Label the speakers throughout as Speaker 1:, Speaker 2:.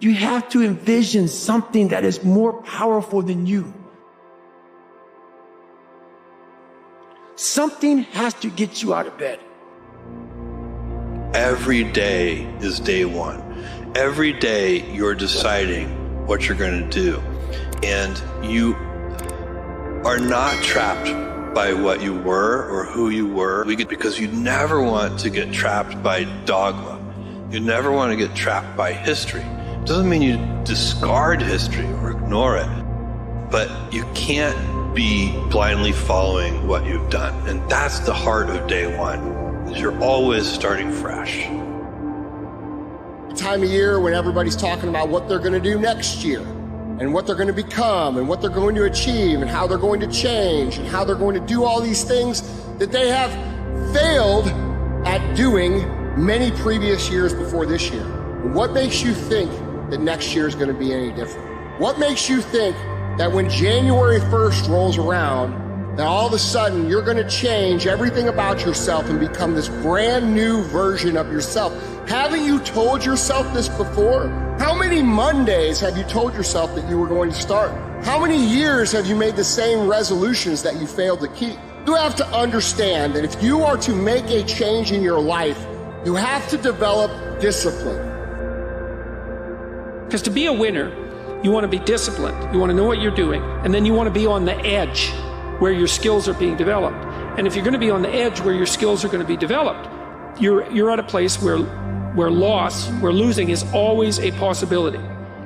Speaker 1: You have to envision something that is more powerful than you. Something has to get you out of bed.
Speaker 2: Every day is day one. Every day you're deciding what you're going to do. And you are not trapped by what you were or who you were, because you never want to get trapped by dogma. You never want to get trapped by history. It doesn't mean you discard history or ignore it, but you can't be blindly following what you've done. And that's the heart of day one, is you're always starting fresh.
Speaker 3: Time of year when everybody's talking about what they're going to do next year and what they're going to become and what they're going to achieve and how they're going to change and how they're going to do all these things that they have failed at doing many previous years before this year. What makes you think that next year is going to be any different? What makes you think that when January 1st rolls around, that all of a sudden you're going to change everything about yourself and become this brand new version of yourself? Haven't you told yourself this before? How many Mondays have you told yourself that you were going to start? How many years have you made the same resolutions that you failed to keep? You have to understand that if you are to make a change in your life, you have to develop discipline.
Speaker 4: Because to be a winner, you want to be disciplined, you want to know what you're doing, and then you want to be on the edge where your skills are being developed. And if you're going to be on the edge where your skills are going to be developed, you're at a place where losing is always a possibility,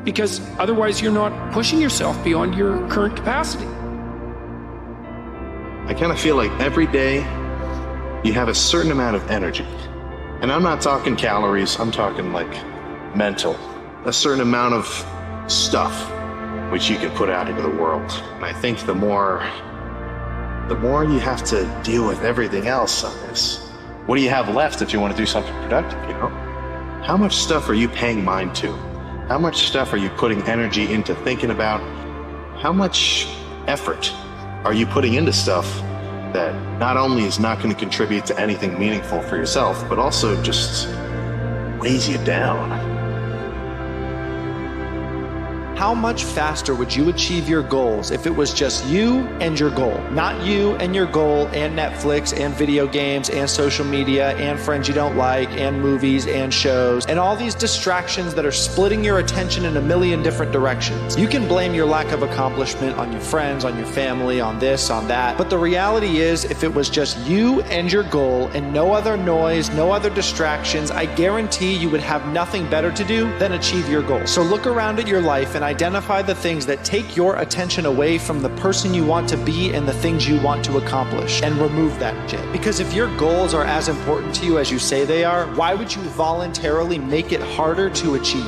Speaker 4: because otherwise you're not pushing yourself beyond your current capacity.
Speaker 5: I kind of feel like every day you have a certain amount of energy. And I'm not talking calories, I'm talking like mental. A certain amount of stuff which you can put out into the world. And I think the more you have to deal with everything else on this, what do you have left if you want to do something productive, you know? How much stuff are you paying mind to? How much stuff are you putting energy into thinking about? How much effort are you putting into stuff that not only is not going to contribute to anything meaningful for yourself, but also just weighs you down?
Speaker 6: How much faster would you achieve your goals if it was just you and your goal? Not you and your goal and Netflix and video games and social media and friends you don't like and movies and shows and all these distractions that are splitting your attention in a million different directions. You can blame your lack of accomplishment on your friends, on your family, on this, on that. But the reality is, if it was just you and your goal and no other noise, no other distractions, I guarantee you would have nothing better to do than achieve your goal. So look around at your life and identify the things that take your attention away from the person you want to be and the things you want to accomplish, and remove that shit. Because if your goals are as important to you as you say they are, why would you voluntarily make it harder to achieve?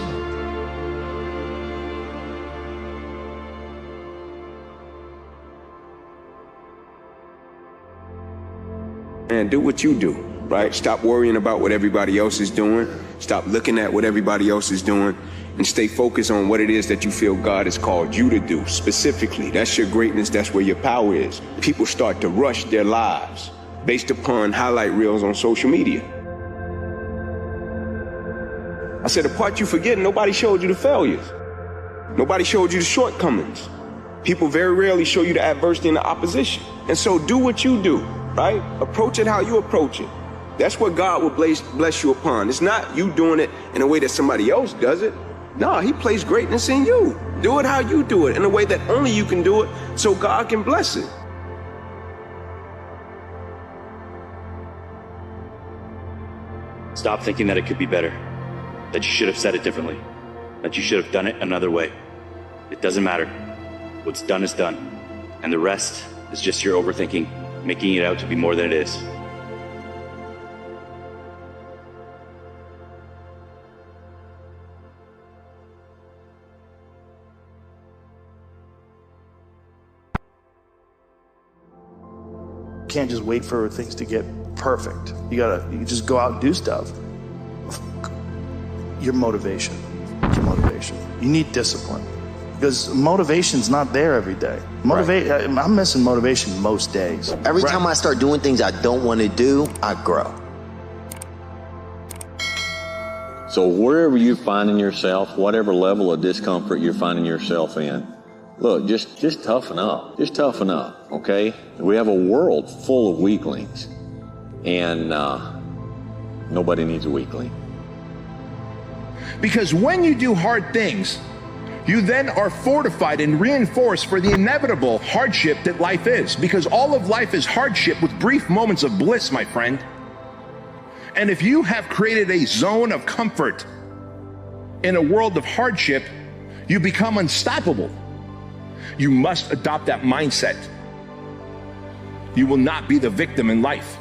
Speaker 7: And do what you do, right? Stop worrying about what everybody else is doing. Stop looking at what everybody else is doing, and stay focused on what it is that you feel God has called you to do specifically. That's your greatness. That's where your power is. People start to rush their lives based upon highlight reels on social media. I said, the part you forget, nobody showed you the failures. Nobody showed you the shortcomings. People very rarely show you the adversity and the opposition. And so do what you do, right? Approach it how you approach it. That's what God will bless you upon. It's not you doing it in a way that somebody else does it. No, he placed greatness in you. Do it how you do it, in a way that only you can do it, so God can bless it.
Speaker 8: Stop thinking that it could be better, that you should have said it differently, that you should have done it another way. It doesn't matter. What's done is done, and the rest is just your overthinking, making it out to be more than it is.
Speaker 9: You can't just wait for things to get perfect. You just go out and do stuff. Your motivation. You need discipline, because motivation's not there every day. I'm missing motivation most days.
Speaker 10: Every time I start doing things I don't want to do, I grow. So wherever you're finding yourself, whatever level of discomfort you're finding yourself in, look, just toughen up. Just toughen up, okay? We have a world full of weaklings, and nobody needs a weakling.
Speaker 11: Because when you do hard things, you then are fortified and reinforced for the inevitable hardship that life is. Because all of life is hardship with brief moments of bliss, my friend. And if you have created a zone of comfort in a world of hardship, you become unstoppable. You must adopt that mindset. You will not be the victim in life.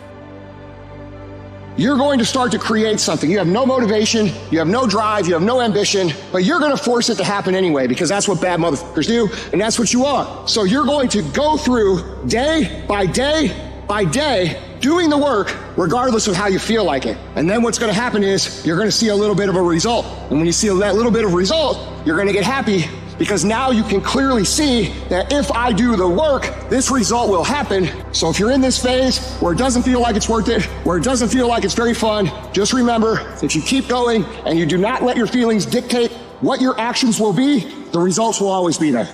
Speaker 3: You're going to start to create something. You have no motivation, you have no drive, you have no ambition, but you're going to force it to happen anyway, because that's what bad motherfuckers do, and that's what you are. So you're going to go through day by day by day, doing the work regardless of how you feel like it. And then what's going to happen is you're going to see a little bit of a result. And when you see that little bit of result, you're going to get happy, because now you can clearly see that if I do the work, this result will happen. So if you're in this phase where it doesn't feel like it's worth it, where it doesn't feel like it's very fun, just remember, if you keep going and you do not let your feelings dictate what your actions will be, the results will always be there.